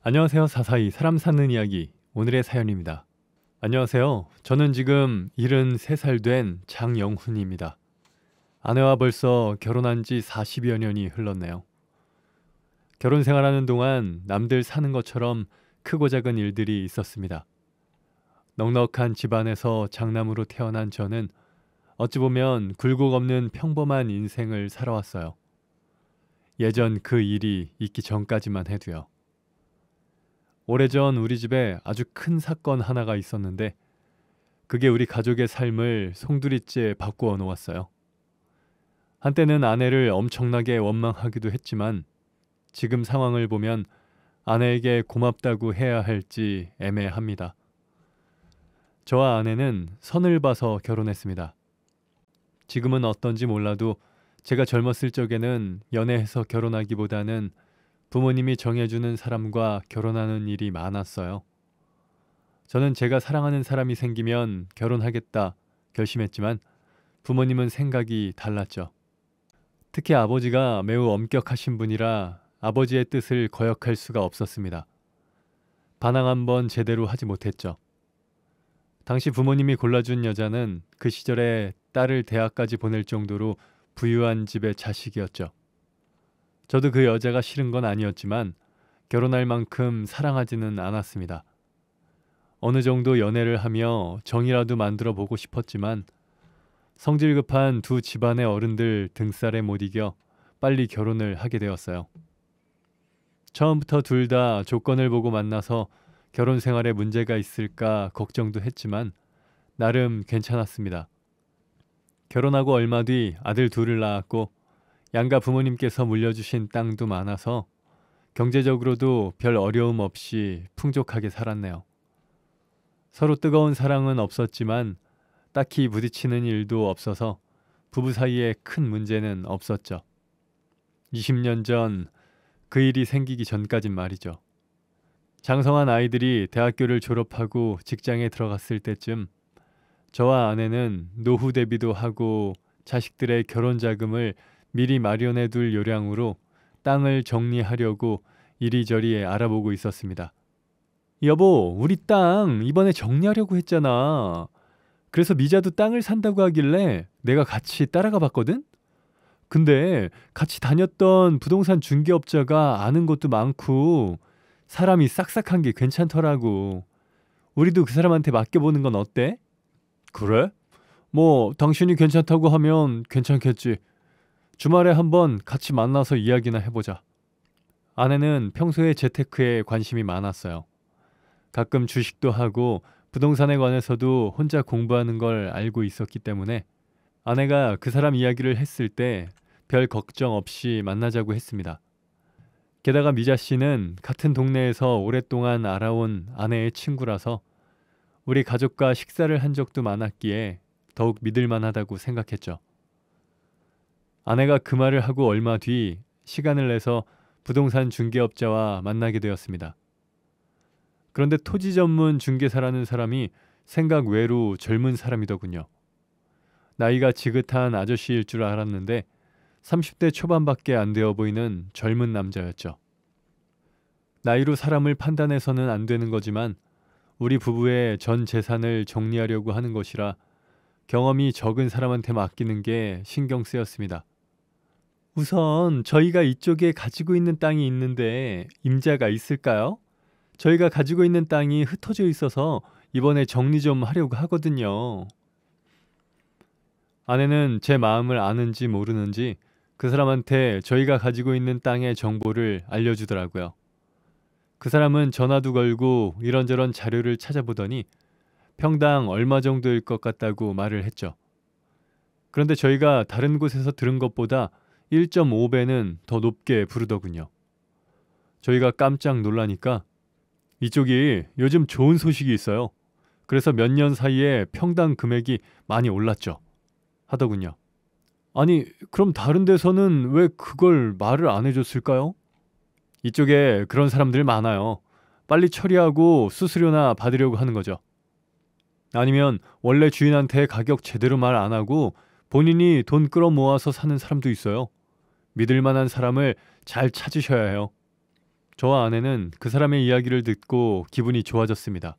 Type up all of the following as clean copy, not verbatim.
안녕하세요. 사사이 사람 사는 이야기 오늘의 사연입니다. 안녕하세요. 저는 지금 73살 된 장영훈입니다. 아내와 벌써 결혼한 지 40여 년이 흘렀네요. 결혼 생활하는 동안 남들 사는 것처럼 크고 작은 일들이 있었습니다. 넉넉한 집안에서 장남으로 태어난 저는 어찌 보면 굴곡 없는 평범한 인생을 살아왔어요. 예전 그 일이 있기 전까지만 해도요. 오래전 우리 집에 아주 큰 사건 하나가 있었는데 그게 우리 가족의 삶을 송두리째 바꾸어 놓았어요. 한때는 아내를 엄청나게 원망하기도 했지만 지금 상황을 보면 아내에게 고맙다고 해야 할지 애매합니다. 저와 아내는 선을 봐서 결혼했습니다. 지금은 어떤지 몰라도 제가 젊었을 적에는 연애해서 결혼하기보다는 부모님이 정해주는 사람과 결혼하는 일이 많았어요. 저는 제가 사랑하는 사람이 생기면 결혼하겠다 결심했지만 부모님은 생각이 달랐죠. 특히 아버지가 매우 엄격하신 분이라 아버지의 뜻을 거역할 수가 없었습니다. 반항 한번 제대로 하지 못했죠. 당시 부모님이 골라준 여자는 그 시절에 딸을 대학까지 보낼 정도로 부유한 집의 자식이었죠. 저도 그 여자가 싫은 건 아니었지만 결혼할 만큼 사랑하지는 않았습니다. 어느 정도 연애를 하며 정이라도 만들어 보고 싶었지만 성질 급한 두 집안의 어른들 등살에 못 이겨 빨리 결혼을 하게 되었어요. 처음부터 둘 다 조건을 보고 만나서 결혼 생활에 문제가 있을까 걱정도 했지만 나름 괜찮았습니다. 결혼하고 얼마 뒤 아들 둘을 낳았고 양가 부모님께서 물려주신 땅도 많아서 경제적으로도 별 어려움 없이 풍족하게 살았네요. 서로 뜨거운 사랑은 없었지만 딱히 부딪히는 일도 없어서 부부 사이에 큰 문제는 없었죠. 20년 전 그 일이 생기기 전까진 말이죠. 장성한 아이들이 대학교를 졸업하고 직장에 들어갔을 때쯤 저와 아내는 노후 대비도 하고 자식들의 결혼 자금을 미리 마련해 둘 요량으로 땅을 정리하려고 이리저리 알아보고 있었습니다. 여보, 우리 땅 이번에 정리하려고 했잖아. 그래서 미자도 땅을 산다고 하길래 내가 같이 따라가 봤거든? 근데 같이 다녔던 부동산 중개업자가 아는 것도 많고 사람이 싹싹한 게 괜찮더라고. 우리도 그 사람한테 맡겨보는 건 어때? 그래? 뭐 당신이 괜찮다고 하면 괜찮겠지. 주말에 한번 같이 만나서 이야기나 해보자. 아내는 평소에 재테크에 관심이 많았어요. 가끔 주식도 하고 부동산에 관해서도 혼자 공부하는 걸 알고 있었기 때문에 아내가 그 사람 이야기를 했을 때 별 걱정 없이 만나자고 했습니다. 게다가 미자 씨는 같은 동네에서 오랫동안 알아온 아내의 친구라서 우리 가족과 식사를 한 적도 많았기에 더욱 믿을만하다고 생각했죠. 아내가 그 말을 하고 얼마 뒤 시간을 내서 부동산 중개업자와 만나게 되었습니다. 그런데 토지 전문 중개사라는 사람이 생각 외로 젊은 사람이더군요. 나이가 지긋한 아저씨일 줄 알았는데 30대 초반밖에 안 되어 보이는 젊은 남자였죠. 나이로 사람을 판단해서는 안 되는 거지만 우리 부부의 전 재산을 정리하려고 하는 것이라 경험이 적은 사람한테 맡기는 게 신경 쓰였습니다. 우선 저희가 이쪽에 가지고 있는 땅이 있는데 임자가 있을까요? 저희가 가지고 있는 땅이 흩어져 있어서 이번에 정리 좀 하려고 하거든요. 아내는 제 마음을 아는지 모르는지 그 사람한테 저희가 가지고 있는 땅의 정보를 알려주더라고요. 그 사람은 전화도 걸고 이런저런 자료를 찾아보더니 평당 얼마 정도일 것 같다고 말을 했죠. 그런데 저희가 다른 곳에서 들은 것보다 1.5배는 더 높게 부르더군요. 저희가 깜짝 놀라니까 이쪽이 요즘 좋은 소식이 있어요. 그래서 몇 년 사이에 평당 금액이 많이 올랐죠. 하더군요. 아니, 그럼 다른 데서는 왜 그걸 말을 안 해줬을까요? 이쪽에 그런 사람들 많아요. 빨리 처리하고 수수료나 받으려고 하는 거죠. 아니면 원래 주인한테 가격 제대로 말 안 하고 본인이 돈 끌어 모아서 사는 사람도 있어요. 믿을 만한 사람을 잘 찾으셔야 해요. 저와 아내는 그 사람의 이야기를 듣고 기분이 좋아졌습니다.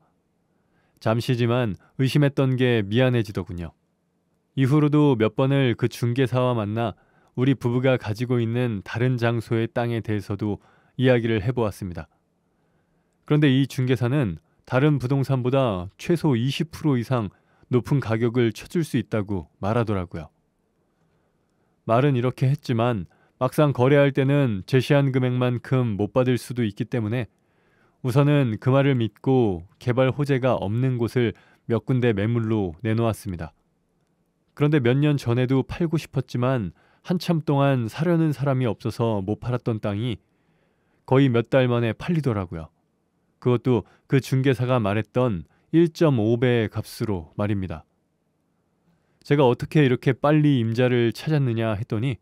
잠시지만 의심했던 게 미안해지더군요. 이후로도 몇 번을 그 중개사와 만나 우리 부부가 가지고 있는 다른 장소의 땅에 대해서도 이야기를 해보았습니다. 그런데 이 중개사는 다른 부동산보다 최소 20% 이상 높은 가격을 쳐줄 수 있다고 말하더라고요. 말은 이렇게 했지만 막상 거래할 때는 제시한 금액만큼 못 받을 수도 있기 때문에 우선은 그 말을 믿고 개발 호재가 없는 곳을 몇 군데 매물로 내놓았습니다. 그런데 몇 년 전에도 팔고 싶었지만 한참 동안 사려는 사람이 없어서 못 팔았던 땅이 거의 몇 달 만에 팔리더라고요. 그것도 그 중개사가 말했던 1.5배의 값으로 말입니다. 제가 어떻게 이렇게 빨리 임자를 찾았느냐 했더니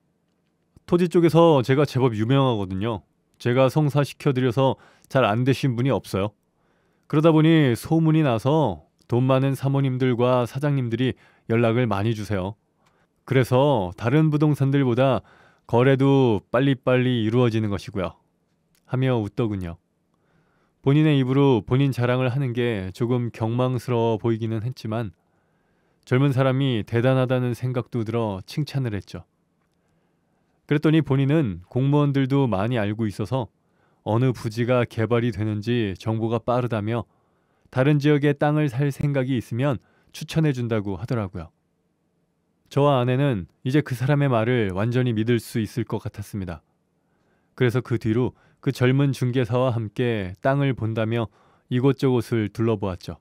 토지 쪽에서 제가 제법 유명하거든요. 제가 성사시켜드려서 잘 안 되신 분이 없어요. 그러다 보니 소문이 나서 돈 많은 사모님들과 사장님들이 연락을 많이 주세요. 그래서 다른 부동산들보다 거래도 빨리빨리 이루어지는 것이고요. 하며 웃더군요. 본인의 입으로 본인 자랑을 하는 게 조금 경망스러워 보이기는 했지만 젊은 사람이 대단하다는 생각도 들어 칭찬을 했죠. 그랬더니 본인은 공무원들도 많이 알고 있어서 어느 부지가 개발이 되는지 정보가 빠르다며 다른 지역에 땅을 살 생각이 있으면 추천해 준다고 하더라고요. 저와 아내는 이제 그 사람의 말을 완전히 믿을 수 있을 것 같았습니다. 그래서 그 뒤로 그 젊은 중개사와 함께 땅을 본다며 이곳저곳을 둘러보았죠.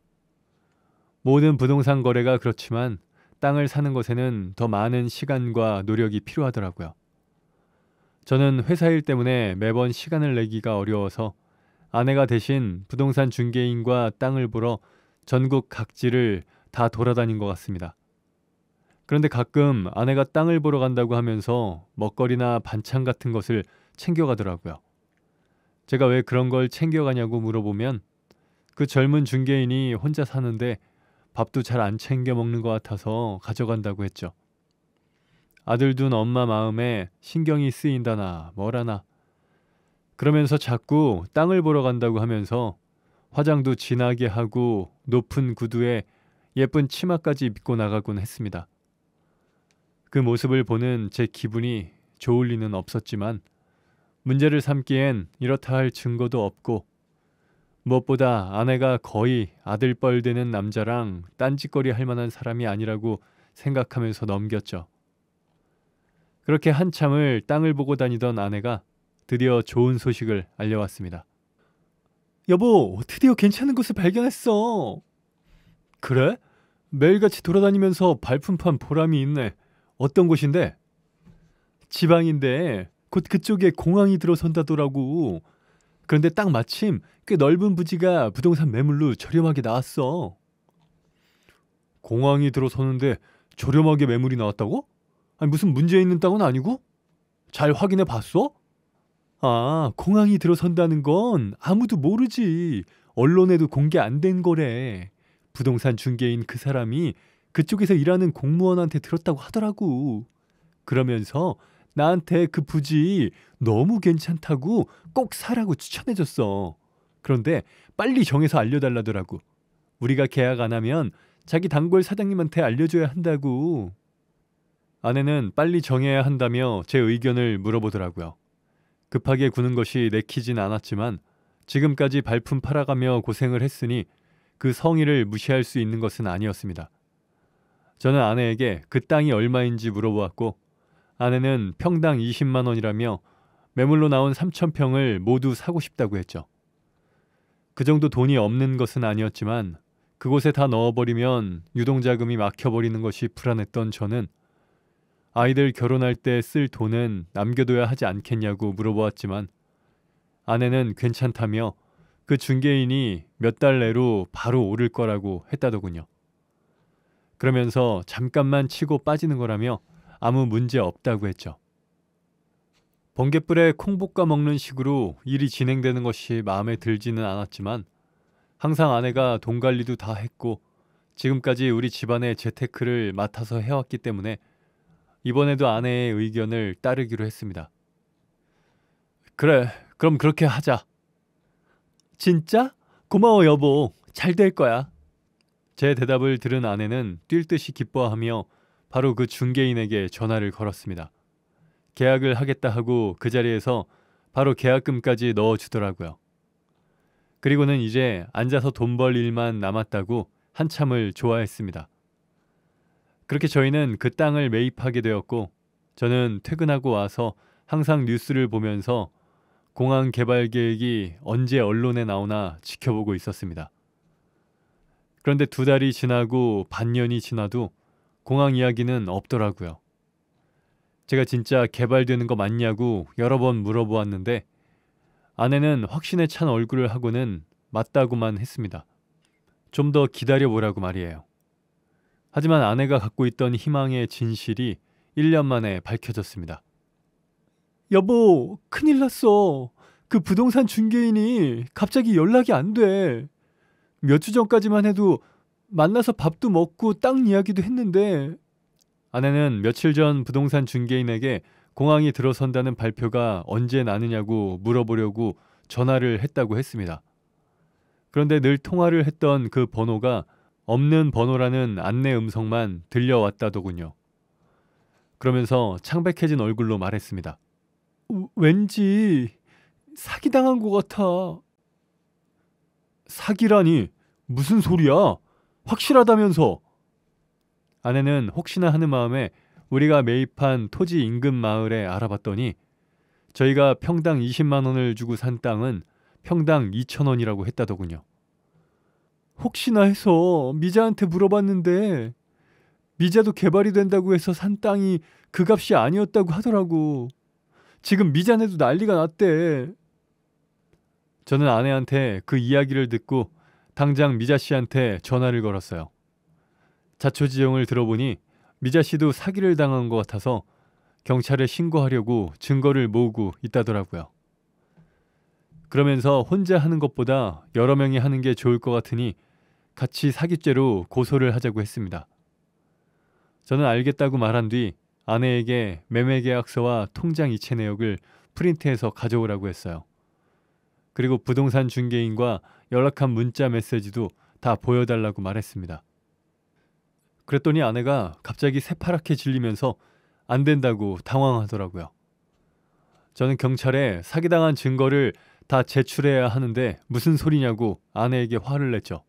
모든 부동산 거래가 그렇지만 땅을 사는 것에는 더 많은 시간과 노력이 필요하더라고요. 저는 회사 일 때문에 매번 시간을 내기가 어려워서 아내가 대신 부동산 중개인과 땅을 보러 전국 각지를 다 돌아다닌 것 같습니다. 그런데 가끔 아내가 땅을 보러 간다고 하면서 먹거리나 반찬 같은 것을 챙겨가더라고요. 제가 왜 그런 걸 챙겨가냐고 물어보면 그 젊은 중개인이 혼자 사는데 밥도 잘 안 챙겨 먹는 것 같아서 가져간다고 했죠. 아들 둔 엄마 마음에 신경이 쓰인다나 뭐라나. 그러면서 자꾸 땅을 보러 간다고 하면서 화장도 진하게 하고 높은 구두에 예쁜 치마까지 입고 나가곤 했습니다. 그 모습을 보는 제 기분이 좋을 리는 없었지만 문제를 삼기엔 이렇다 할 증거도 없고 무엇보다 아내가 거의 아들뻘 되는 남자랑 딴짓거리 할 만한 사람이 아니라고 생각하면서 넘겼죠. 그렇게 한참을 땅을 보고 다니던 아내가 드디어 좋은 소식을 알려왔습니다. 여보, 드디어 괜찮은 곳을 발견했어. 그래? 매일같이 돌아다니면서 발품판 보람이 있네. 어떤 곳인데? 지방인데 곧 그쪽에 공항이 들어선다더라고. 그런데 딱 마침 꽤 넓은 부지가 부동산 매물로 저렴하게 나왔어. 공항이 들어서는데 저렴하게 매물이 나왔다고? 아니, 무슨 문제 있는 땅은 아니고? 잘 확인해 봤어? 아, 공항이 들어선다는 건 아무도 모르지. 언론에도 공개 안 된 거래. 부동산 중개인 그 사람이 그쪽에서 일하는 공무원한테 들었다고 하더라고. 그러면서 나한테 그 부지 너무 괜찮다고 꼭 사라고 추천해줬어. 그런데 빨리 정해서 알려달라더라고. 우리가 계약 안 하면 자기 단골 사장님한테 알려줘야 한다고. 아내는 빨리 정해야 한다며 제 의견을 물어보더라고요. 급하게 구는 것이 내키진 않았지만 지금까지 발품 팔아가며 고생을 했으니 그 성의를 무시할 수 있는 것은 아니었습니다. 저는 아내에게 그 땅이 얼마인지 물어보았고 아내는 평당 20만 원이라며 매물로 나온 3,000평을 모두 사고 싶다고 했죠. 그 정도 돈이 없는 것은 아니었지만 그곳에 다 넣어버리면 유동자금이 막혀버리는 것이 불안했던 저는 아이들 결혼할 때 쓸 돈은 남겨둬야 하지 않겠냐고 물어보았지만 아내는 괜찮다며 그 중개인이 몇 달 내로 바로 오를 거라고 했다더군요. 그러면서 잠깐만 치고 빠지는 거라며 아무 문제 없다고 했죠. 번갯불에 콩 볶아 먹는 식으로 일이 진행되는 것이 마음에 들지는 않았지만 항상 아내가 돈 관리도 다 했고 지금까지 우리 집안의 재테크를 맡아서 해왔기 때문에 이번에도 아내의 의견을 따르기로 했습니다. 그래, 그럼 그렇게 하자. 진짜? 고마워 여보. 잘 될 거야. 제 대답을 들은 아내는 뛸 듯이 기뻐하며 바로 그 중개인에게 전화를 걸었습니다. 계약을 하겠다 하고 그 자리에서 바로 계약금까지 넣어주더라고요. 그리고는 이제 앉아서 돈 벌 일만 남았다고 한참을 좋아했습니다. 그렇게 저희는 그 땅을 매입하게 되었고 저는 퇴근하고 와서 항상 뉴스를 보면서 공항 개발 계획이 언제 언론에 나오나 지켜보고 있었습니다. 그런데 2달이 지나고 반년이 지나도 공항 이야기는 없더라고요. 제가 진짜 개발되는 거 맞냐고 여러 번 물어보았는데 아내는 확신에 찬 얼굴을 하고는 맞다고만 했습니다. 좀 더 기다려보라고 말이에요. 하지만 아내가 갖고 있던 희망의 진실이 1년 만에 밝혀졌습니다. 여보, 큰일 났어. 그 부동산 중개인이 갑자기 연락이 안 돼. 몇 주 전까지만 해도 만나서 밥도 먹고 땅 이야기도 했는데 아내는 며칠 전 부동산 중개인에게 공항이 들어선다는 발표가 언제 나느냐고 물어보려고 전화를 했다고 했습니다. 그런데 늘 통화를 했던 그 번호가 없는 번호라는 안내 음성만 들려왔다더군요. 그러면서 창백해진 얼굴로 말했습니다. 왠지 사기당한 것 같아. 사기라니 무슨 소리야? 확실하다면서. 아내는 혹시나 하는 마음에 우리가 매입한 토지 인근 마을에 알아봤더니 저희가 평당 20만 원을 주고 산 땅은 평당 2천 원이라고 했다더군요. 혹시나 해서 미자한테 물어봤는데 미자도 개발이 된다고 해서 산 땅이 그 값이 아니었다고 하더라고. 지금 미자네도 난리가 났대. 저는 아내한테 그 이야기를 듣고 당장 미자 씨한테 전화를 걸었어요. 자초지종을 들어보니 미자 씨도 사기를 당한 것 같아서 경찰에 신고하려고 증거를 모으고 있다더라고요. 그러면서 혼자 하는 것보다 여러 명이 하는 게 좋을 것 같으니 같이 사기죄로 고소를 하자고 했습니다. 저는 알겠다고 말한 뒤 아내에게 매매계약서와 통장 이체 내역을 프린트해서 가져오라고 했어요. 그리고 부동산 중개인과 연락한 문자 메시지도 다 보여달라고 말했습니다. 그랬더니 아내가 갑자기 새파랗게 질리면서 안 된다고 당황하더라고요. 저는 경찰에 사기당한 증거를 다 제출해야 하는데 무슨 소리냐고 아내에게 화를 냈죠.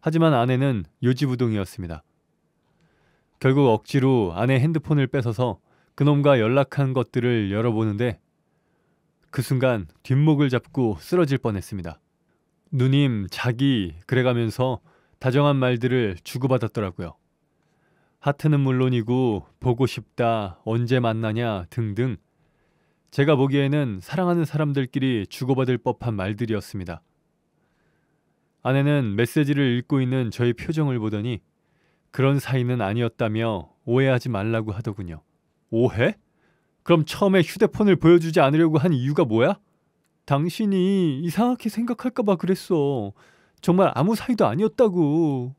하지만 아내는 요지부동이었습니다. 결국 억지로 아내 핸드폰을 뺏어서 그놈과 연락한 것들을 열어보는데 그 순간 뒷목을 잡고 쓰러질 뻔했습니다. 누님, 자기 그래가면서 다정한 말들을 주고받았더라고요. 하트는 물론이고 보고 싶다, 언제 만나냐 등등 제가 보기에는 사랑하는 사람들끼리 주고받을 법한 말들이었습니다. 아내는 메시지를 읽고 있는 저의 표정을 보더니 그런 사이는 아니었다며 오해하지 말라고 하더군요. 오해? 그럼 처음에 휴대폰을 보여주지 않으려고 한 이유가 뭐야? 당신이 이상하게 생각할까봐 그랬어. 정말 아무 사이도 아니었다고.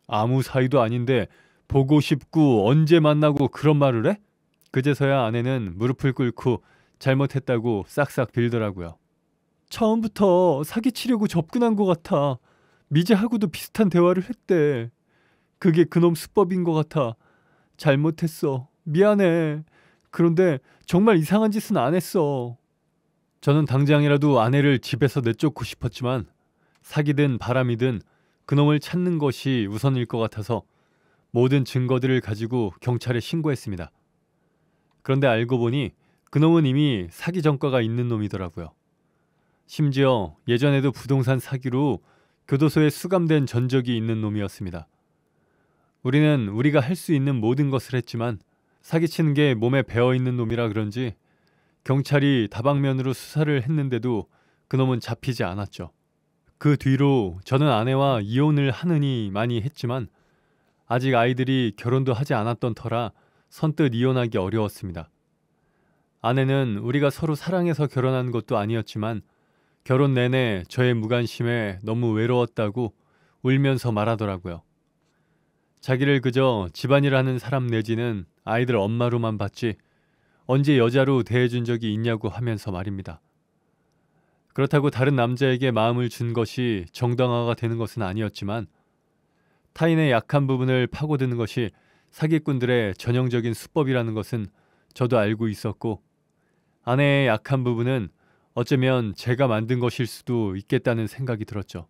아무 사이도 아닌데 보고 싶고 언제 만나고 그런 말을 해? 그제서야 아내는 무릎을 꿇고 잘못했다고 싹싹 빌더라고요. 처음부터 사기치려고 접근한 것 같아. 미제하고도 비슷한 대화를 했대. 그게 그놈 수법인 것 같아. 잘못했어. 미안해. 그런데 정말 이상한 짓은 안 했어. 저는 당장이라도 아내를 집에서 내쫓고 싶었지만 사기든 바람이든 그놈을 찾는 것이 우선일 것 같아서 모든 증거들을 가지고 경찰에 신고했습니다. 그런데 알고 보니 그놈은 이미 사기 전과가 있는 놈이더라고요. 심지어 예전에도 부동산 사기로 교도소에 수감된 전적이 있는 놈이었습니다. 우리는 우리가 할 수 있는 모든 것을 했지만 사기치는 게 몸에 배어있는 놈이라 그런지 경찰이 다방면으로 수사를 했는데도 그놈은 잡히지 않았죠. 그 뒤로 저는 아내와 이혼을 하느니 많이 했지만 아직 아이들이 결혼도 하지 않았던 터라 선뜻 이혼하기 어려웠습니다. 아내는 우리가 서로 사랑해서 결혼한 것도 아니었지만 결혼 내내 저의 무관심에 너무 외로웠다고 울면서 말하더라고요. 자기를 그저 집안일 하는 사람 내지는 아이들 엄마로만 봤지 언제 여자로 대해준 적이 있냐고 하면서 말입니다. 그렇다고 다른 남자에게 마음을 준 것이 정당화가 되는 것은 아니었지만 타인의 약한 부분을 파고드는 것이 사기꾼들의 전형적인 수법이라는 것은 저도 알고 있었고 아내의 약한 부분은 어쩌면 제가 만든 것일 수도 있겠다는 생각이 들었죠.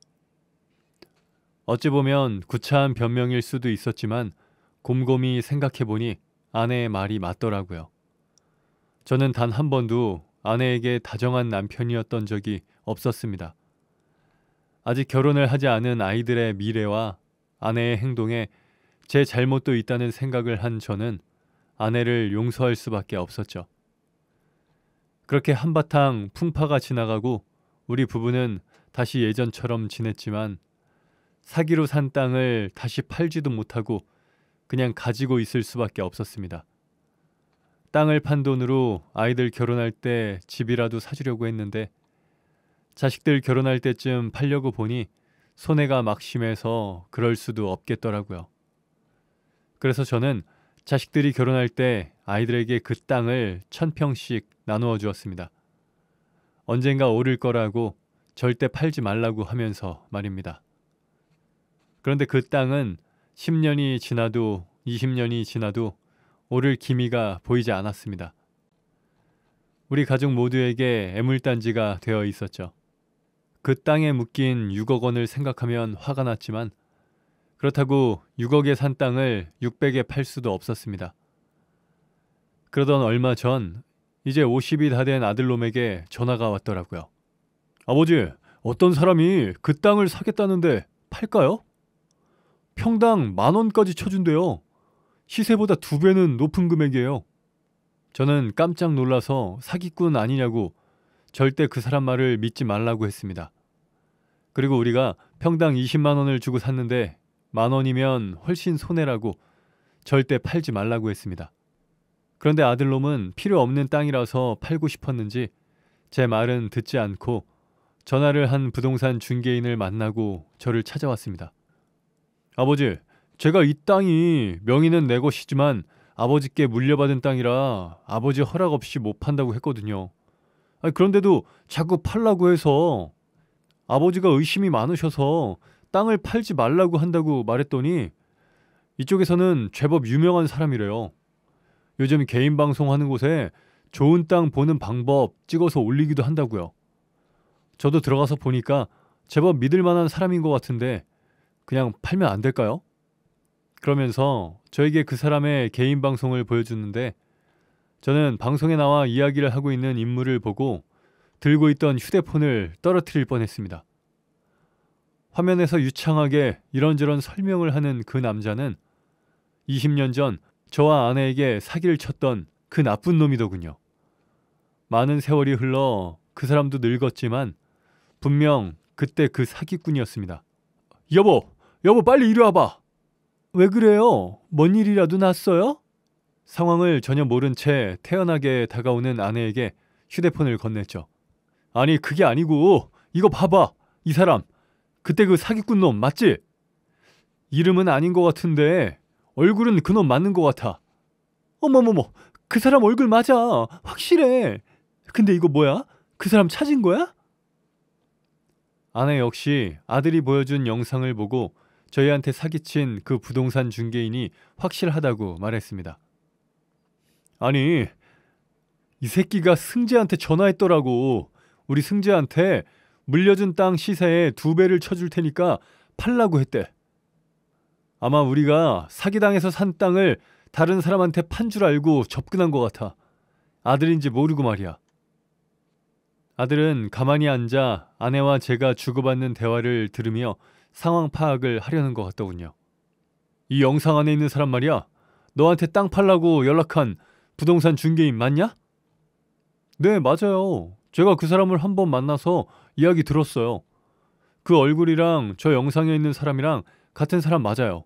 어찌 보면 구차한 변명일 수도 있었지만 곰곰이 생각해보니 아내의 말이 맞더라고요. 저는 단 한 번도 아내에게 다정한 남편이었던 적이 없었습니다. 아직 결혼을 하지 않은 아이들의 미래와 아내의 행동에 제 잘못도 있다는 생각을 한 저는 아내를 용서할 수밖에 없었죠. 그렇게 한바탕 풍파가 지나가고 우리 부부는 다시 예전처럼 지냈지만 사기로 산 땅을 다시 팔지도 못하고 그냥 가지고 있을 수밖에 없었습니다. 땅을 판 돈으로 아이들 결혼할 때 집이라도 사주려고 했는데 자식들 결혼할 때쯤 팔려고 보니 손해가 막심해서 그럴 수도 없겠더라고요. 그래서 저는 자식들이 결혼할 때 아이들에게 그 땅을 1000평씩 나누어 주었습니다. 언젠가 오를 거라고 절대 팔지 말라고 하면서 말입니다. 그런데 그 땅은 10년이 지나도 20년이 지나도 오를 기미가 보이지 않았습니다. 우리 가족 모두에게 애물단지가 되어 있었죠. 그 땅에 묶인 6억 원을 생각하면 화가 났지만 그렇다고 6억에 산 땅을 600에 팔 수도 없었습니다. 그러던 얼마 전 이제 50이 다 된 아들놈에게 전화가 왔더라고요. 아버지, 어떤 사람이 그 땅을 사겠다는데 팔까요? 평당 10,000원까지 쳐준대요. 시세보다 2배는 높은 금액이에요. 저는 깜짝 놀라서 사기꾼 아니냐고 절대 그 사람 말을 믿지 말라고 했습니다. 그리고 우리가 평당 20만 원을 주고 샀는데 10,000원이면 훨씬 손해라고 절대 팔지 말라고 했습니다. 그런데 아들놈은 필요 없는 땅이라서 팔고 싶었는지 제 말은 듣지 않고 전화를 한 부동산 중개인을 만나고 저를 찾아왔습니다. 아버지, 제가 이 땅이 명의는 내 것이지만 아버지께 물려받은 땅이라 아버지 허락 없이 못 판다고 했거든요. 그런데도 자꾸 팔라고 해서 아버지가 의심이 많으셔서 땅을 팔지 말라고 한다고 말했더니 이쪽에서는 제법 유명한 사람이래요. 요즘 개인 방송하는 곳에 좋은 땅 보는 방법 찍어서 올리기도 한다고요. 저도 들어가서 보니까 제법 믿을 만한 사람인 것 같은데 그냥 팔면 안 될까요? 그러면서 저에게 그 사람의 개인 방송을 보여주는데 저는 방송에 나와 이야기를 하고 있는 인물을 보고 들고 있던 휴대폰을 떨어뜨릴 뻔했습니다. 화면에서 유창하게 이런저런 설명을 하는 그 남자는 20년 전 저와 아내에게 사기를 쳤던 그 나쁜 놈이더군요. 많은 세월이 흘러 그 사람도 늙었지만 분명 그때 그 사기꾼이었습니다. 여보 빨리 이리 와봐. 왜 그래요? 뭔 일이라도 났어요? 상황을 전혀 모른 채 태연하게 다가오는 아내에게 휴대폰을 건넸죠. 아니 그게 아니고 이거 봐봐. 이 사람 그때 그 사기꾼 놈 맞지? 이름은 아닌 것 같은데 얼굴은 그 놈 맞는 것 같아. 어머머머 그 사람 얼굴 맞아. 확실해. 근데 이거 뭐야? 그 사람 찾은 거야? 아내 역시 아들이 보여준 영상을 보고 저희한테 사기친 그 부동산 중개인이 확실하다고 말했습니다. 아니 이 새끼가 승재한테 전화했더라고. 우리 승재한테 물려준 땅 시세에 2배를 쳐줄 테니까 팔라고 했대. 아마 우리가 사기당해서 산 땅을 다른 사람한테 판 줄 알고 접근한 것 같아. 아들인지 모르고 말이야. 아들은 가만히 앉아 아내와 제가 주고받는 대화를 들으며 상황 파악을 하려는 것 같더군요. 이 영상 안에 있는 사람 말이야. 너한테 땅 팔라고 연락한 부동산 중개인 맞냐? 네, 맞아요. 제가 그 사람을 한번 만나서 이야기 들었어요. 그 얼굴이랑 저 영상에 있는 사람이랑 같은 사람 맞아요.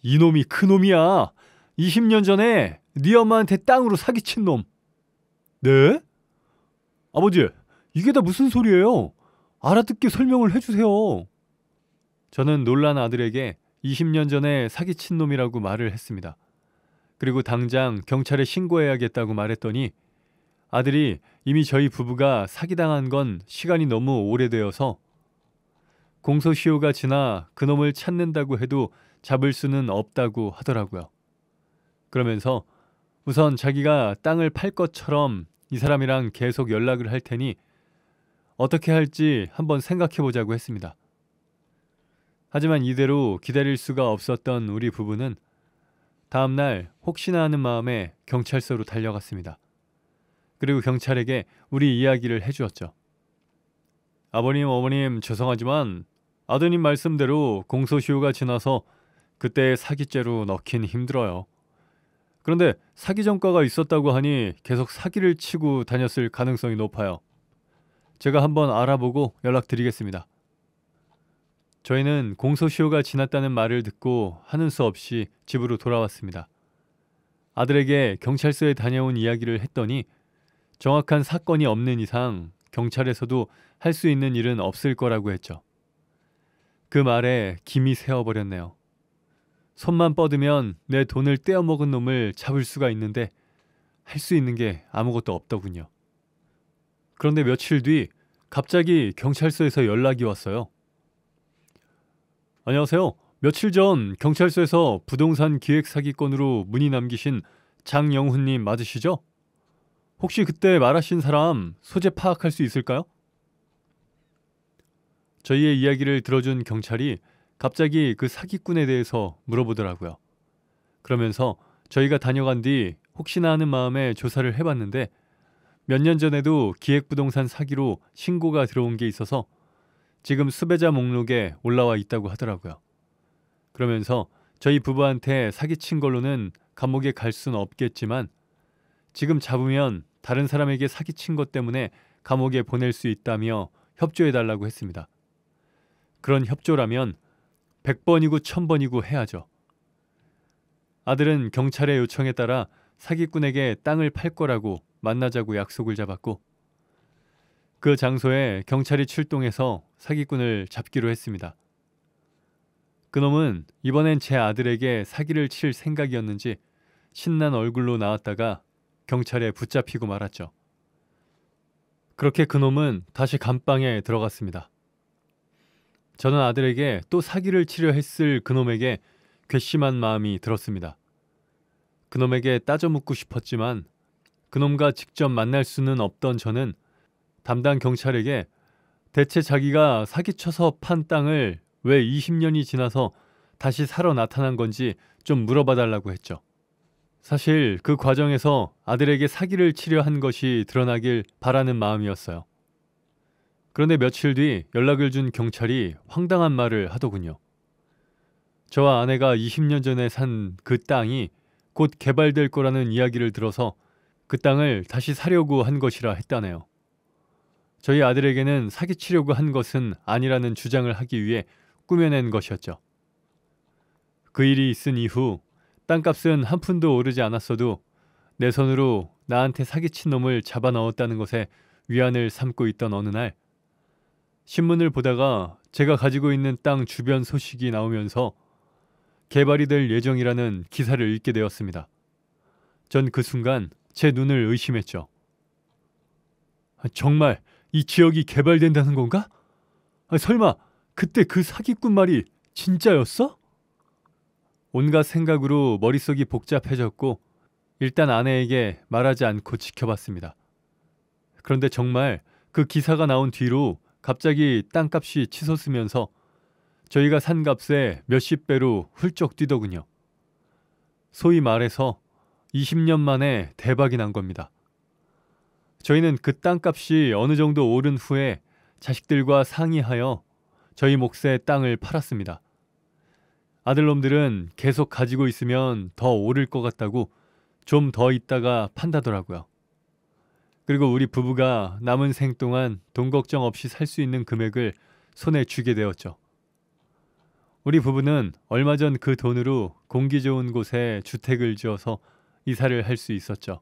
이놈이 그놈이야. 20년 전에 네 엄마한테 땅으로 사기친 놈. 네? 아버지, 이게 다 무슨 소리예요? 알아듣게 설명을 해주세요. 저는 놀란 아들에게 20년 전에 사기친 놈이라고 말을 했습니다. 그리고 당장 경찰에 신고해야겠다고 말했더니 아들이 이미 저희 부부가 사기당한 건 시간이 너무 오래되어서 공소시효가 지나 그놈을 찾는다고 해도 잡을 수는 없다고 하더라고요. 그러면서 우선 자기가 땅을 팔 것처럼 이 사람이랑 계속 연락을 할 테니 어떻게 할지 한번 생각해 보자고 했습니다. 하지만 이대로 기다릴 수가 없었던 우리 부부는 다음날 혹시나 하는 마음에 경찰서로 달려갔습니다. 그리고 경찰에게 우리 이야기를 해주었죠. 아버님, 어머님 죄송하지만 아드님 말씀대로 공소시효가 지나서 그때 사기죄로 넣긴 힘들어요. 그런데 사기 전과가 있었다고 하니 계속 사기를 치고 다녔을 가능성이 높아요. 제가 한번 알아보고 연락드리겠습니다. 저희는 공소시효가 지났다는 말을 듣고 하는 수 없이 집으로 돌아왔습니다. 아들에게 경찰서에 다녀온 이야기를 했더니 정확한 사건이 없는 이상 경찰에서도 할 수 있는 일은 없을 거라고 했죠. 그 말에 김이 새어버렸네요. 손만 뻗으면 내 돈을 떼어먹은 놈을 잡을 수가 있는데 할 수 있는 게 아무것도 없더군요. 그런데 며칠 뒤 갑자기 경찰서에서 연락이 왔어요. 안녕하세요. 며칠 전 경찰서에서 부동산 기획 사기건으로 문의 남기신 장영훈님 맞으시죠? 혹시 그때 말하신 사람 소재 파악할 수 있을까요? 저희의 이야기를 들어준 경찰이 갑자기 그 사기꾼에 대해서 물어보더라고요. 그러면서 저희가 다녀간 뒤 혹시나 하는 마음에 조사를 해봤는데 몇 년 전에도 기획부동산 사기로 신고가 들어온 게 있어서 지금 수배자 목록에 올라와 있다고 하더라고요. 그러면서 저희 부부한테 사기친 걸로는 감옥에 갈 수는 없겠지만 지금 잡으면 다른 사람에게 사기친 것 때문에 감옥에 보낼 수 있다며 협조해달라고 했습니다. 그런 협조라면 100번이고 1000번이고 해야죠. 아들은 경찰의 요청에 따라 사기꾼에게 땅을 팔 거라고 만나자고 약속을 잡았고 그 장소에 경찰이 출동해서 사기꾼을 잡기로 했습니다. 그놈은 이번엔 제 아들에게 사기를 칠 생각이었는지 신난 얼굴로 나왔다가 경찰에 붙잡히고 말았죠. 그렇게 그놈은 다시 감방에 들어갔습니다. 저는 아들에게 또 사기를 치려 했을 그놈에게 괘씸한 마음이 들었습니다. 그놈에게 따져 묻고 싶었지만 그놈과 직접 만날 수는 없던 저는 담당 경찰에게 대체 자기가 사기쳐서 판 땅을 왜 20년이 지나서 다시 사러 나타난 건지 좀 물어봐 달라고 했죠. 사실 그 과정에서 아들에게 사기를 치려 한 것이 드러나길 바라는 마음이었어요. 그런데 며칠 뒤 연락을 준 경찰이 황당한 말을 하더군요. 저와 아내가 20년 전에 산 그 땅이 곧 개발될 거라는 이야기를 들어서 그 땅을 다시 사려고 한 것이라 했다네요. 저희 아들에게는 사기치려고 한 것은 아니라는 주장을 하기 위해 꾸며낸 것이었죠. 그 일이 있은 이후 땅값은 한 푼도 오르지 않았어도 내 손으로 나한테 사기친 놈을 잡아 넣었다는 것에 위안을 삼고 있던 어느 날 신문을 보다가 제가 가지고 있는 땅 주변 소식이 나오면서 개발이 될 예정이라는 기사를 읽게 되었습니다. 전 그 순간 제 눈을 의심했죠. 정말 이 지역이 개발된다는 건가? 설마 그때 그 사기꾼 말이 진짜였어? 온갖 생각으로 머릿속이 복잡해졌고 일단 아내에게 말하지 않고 지켜봤습니다. 그런데 정말 그 기사가 나온 뒤로 갑자기 땅값이 치솟으면서 저희가 산 값의 몇십 배로 훌쩍 뛰더군요. 소위 말해서 20년 만에 대박이 난 겁니다. 저희는 그 땅값이 어느 정도 오른 후에 자식들과 상의하여 저희 몫의 땅을 팔았습니다. 아들놈들은 계속 가지고 있으면 더 오를 것 같다고 좀 더 있다가 판다더라고요. 그리고 우리 부부가 남은 생 동안 돈 걱정 없이 살 수 있는 금액을 손에 쥐게 되었죠. 우리 부부는 얼마 전 그 돈으로 공기 좋은 곳에 주택을 지어서 이사를 할 수 있었죠.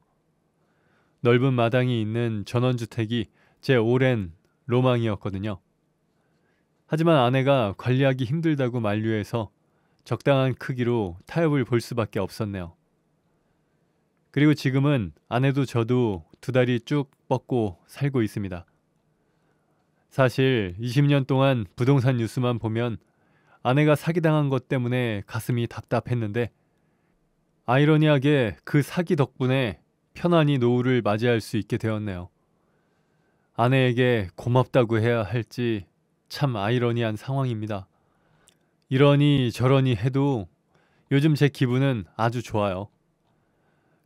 넓은 마당이 있는 전원주택이 제 오랜 로망이었거든요. 하지만 아내가 관리하기 힘들다고 만류해서 적당한 크기로 타협을 볼 수밖에 없었네요. 그리고 지금은 아내도 저도 두 다리 쭉 뻗고 살고 있습니다. 사실 20년 동안 부동산 뉴스만 보면 아내가 사기당한 것 때문에 가슴이 답답했는데 아이러니하게 그 사기 덕분에 편안히 노후를 맞이할 수 있게 되었네요. 아내에게 고맙다고 해야 할지 참 아이러니한 상황입니다. 이러니 저러니 해도 요즘 제 기분은 아주 좋아요.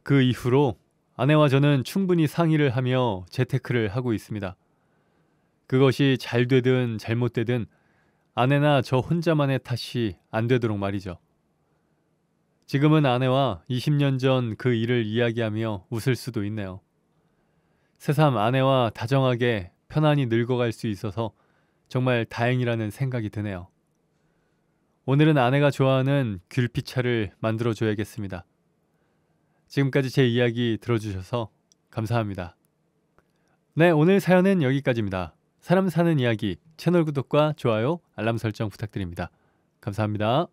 그 이후로 아내와 저는 충분히 상의를 하며 재테크를 하고 있습니다. 그것이 잘 되든 잘못되든 아내나 저 혼자만의 탓이 안 되도록 말이죠. 지금은 아내와 20년 전 그 일을 이야기하며 웃을 수도 있네요. 새삼 아내와 다정하게 편안히 늙어갈 수 있어서 정말 다행이라는 생각이 드네요. 오늘은 아내가 좋아하는 귤피차를 만들어줘야겠습니다. 지금까지 제 이야기 들어주셔서 감사합니다. 네, 오늘 사연은 여기까지입니다. 사람 사는 이야기 채널 구독과 좋아요, 알람 설정 부탁드립니다. 감사합니다.